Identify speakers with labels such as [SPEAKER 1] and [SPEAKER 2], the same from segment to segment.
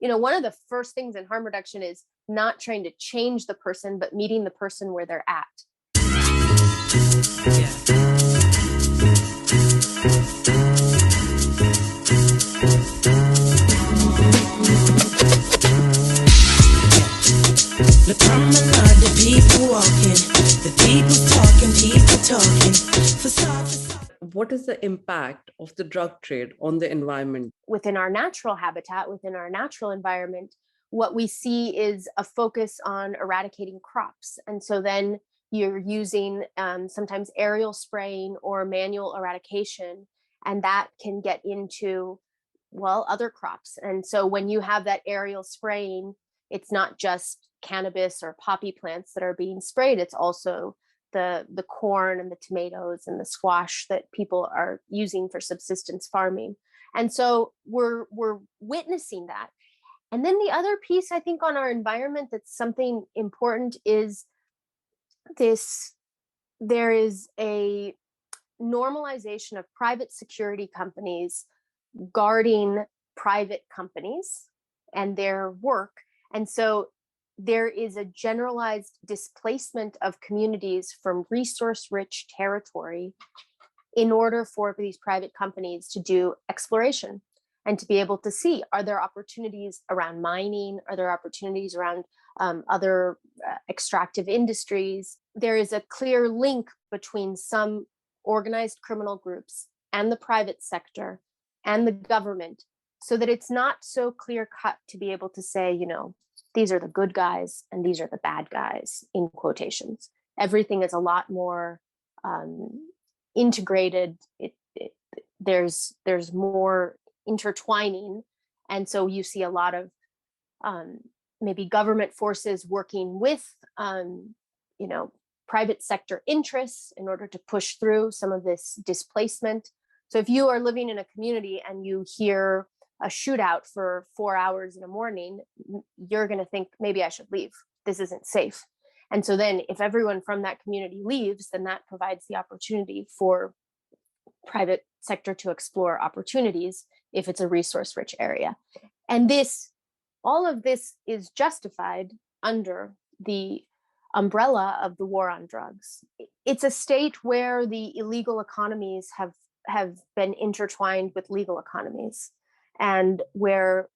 [SPEAKER 1] one of the first things in harm reduction is not trying to change the person, but meeting the person where they're at. Yeah.
[SPEAKER 2] The promenade, the people walking, the people talking, people talking.
[SPEAKER 3] What is the impact of the drug trade on the environment?
[SPEAKER 1] Within our natural habitat, within our natural environment, what we see is a focus on eradicating crops. And so then you're using sometimes aerial spraying or manual eradication, and that can get into, other crops. And so when you have that aerial spraying, it's not just cannabis or poppy plants that are being sprayed, it's also the corn and the tomatoes and the squash that people are using for subsistence farming. And so we're witnessing that. And then the other piece, I think, on our environment that's something important is there is a normalization of private security companies guarding private companies and their work. And so there is a generalized displacement of communities from resource-rich territory in order for these private companies to do exploration and to be able to see, are there opportunities around mining? Are there opportunities around other extractive industries? There is a clear link between some organized criminal groups and the private sector and the government, so that it's not so clear cut to be able to say, these are the good guys and these are the bad guys, in quotations. Everything is a lot more integrated. There's more intertwining. And so you see a lot of maybe government forces working with, private sector interests in order to push through some of this displacement. So if you are living in a community and you hear a shootout for 4 hours in the morning, you're going to think, maybe I should leave. This isn't safe. And so then if everyone from that community leaves, then that provides the opportunity for private sector to explore opportunities if it's a resource-rich area. And all of this is justified under the umbrella of the war on drugs. It's a state where the illegal economies have been intertwined with legal economies, and where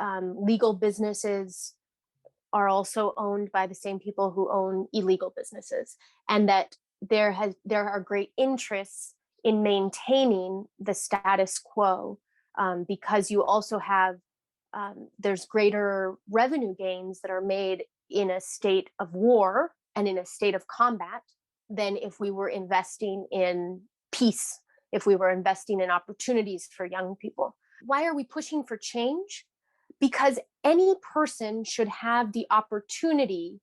[SPEAKER 1] legal businesses are also owned by the same people who own illegal businesses, and that there are great interests in maintaining the status quo, because you also have there's greater revenue gains that are made in a state of war and in a state of combat than if we were investing in peace, if we were investing in opportunities for young people. Why are we pushing for change? Because any person should have the opportunity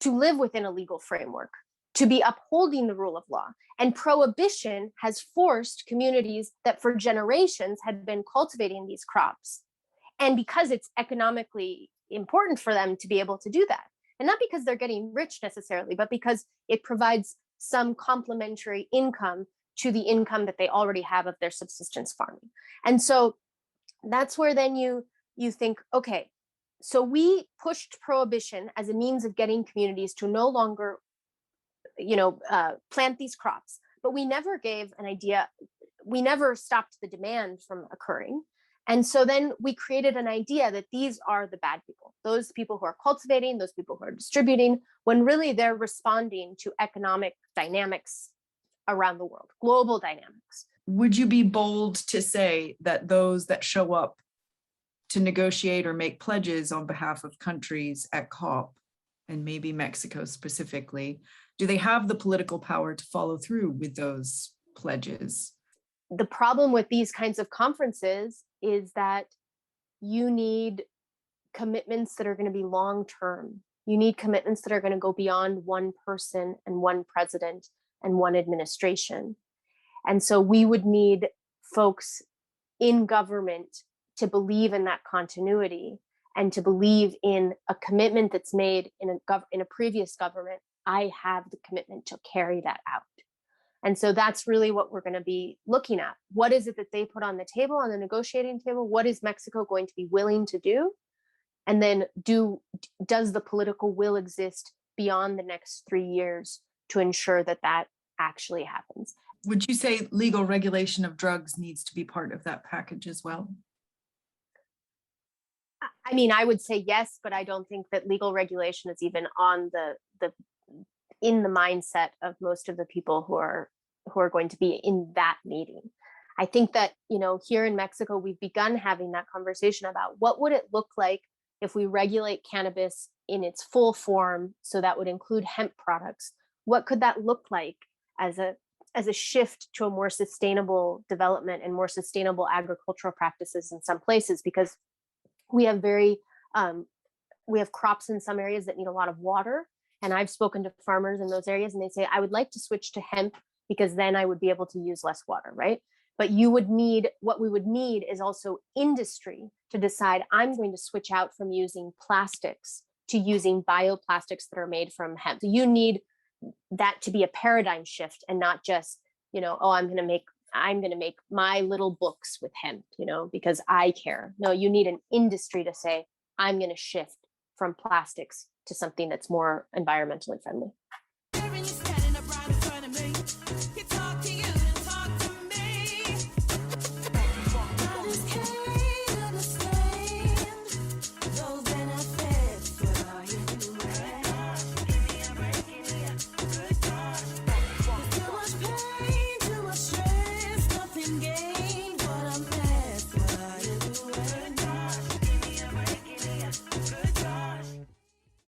[SPEAKER 1] to live within a legal framework, to be upholding the rule of law. And prohibition has forced communities that for generations had been cultivating these crops. And because it's economically important for them to be able to do that, and not because they're getting rich necessarily, but because it provides some complementary income to the income that they already have of their subsistence farming. And so that's where then you think, okay, so we pushed prohibition as a means of getting communities to no longer, plant these crops, but we never gave an idea, we never stopped the demand from occurring. And so then we created an idea that these are the bad people, those people who are cultivating, those people who are distributing, when really they're responding to economic dynamics around the world, global dynamics.
[SPEAKER 4] Would you be bold to say that those that show up to negotiate or make pledges on behalf of countries at COP, and maybe Mexico specifically, do they have the political power to follow through with those pledges?
[SPEAKER 1] The problem with these kinds of conferences is that you need commitments that are going to be long-term. You need commitments that are going to go beyond one person and one president and one administration. And so we would need folks in government to believe in that continuity and to believe in a commitment that's made in a previous government. I have the commitment to carry that out. And so that's really what we're going to be looking at. What is it that they put on the table, on the negotiating table? What is Mexico going to be willing to do? And then does the political will exist beyond the next 3 years to ensure that that actually happens?
[SPEAKER 4] Would you say legal regulation of drugs needs to be part of that package as well?
[SPEAKER 1] I mean, I would say yes, but I don't think that legal regulation is even on the in the mindset of most of the people who are going to be in that meeting. I think that, here in Mexico, we've begun having that conversation about what would it look like if we regulate cannabis in its full form, so that would include hemp products. What could that look like as a shift to a more sustainable development and more sustainable agricultural practices in some places? Because we have we have crops in some areas that need a lot of water. And I've spoken to farmers in those areas and they say, I would like to switch to hemp because then I would be able to use less water, right? But what we would need is also industry to decide, I'm going to switch out from using plastics to using bioplastics that are made from hemp. So you need that to be a paradigm shift and not just, oh, I'm going to make my little books with hemp, because I care. No, you need an industry to say, I'm going to shift from plastics to something that's more environmentally friendly.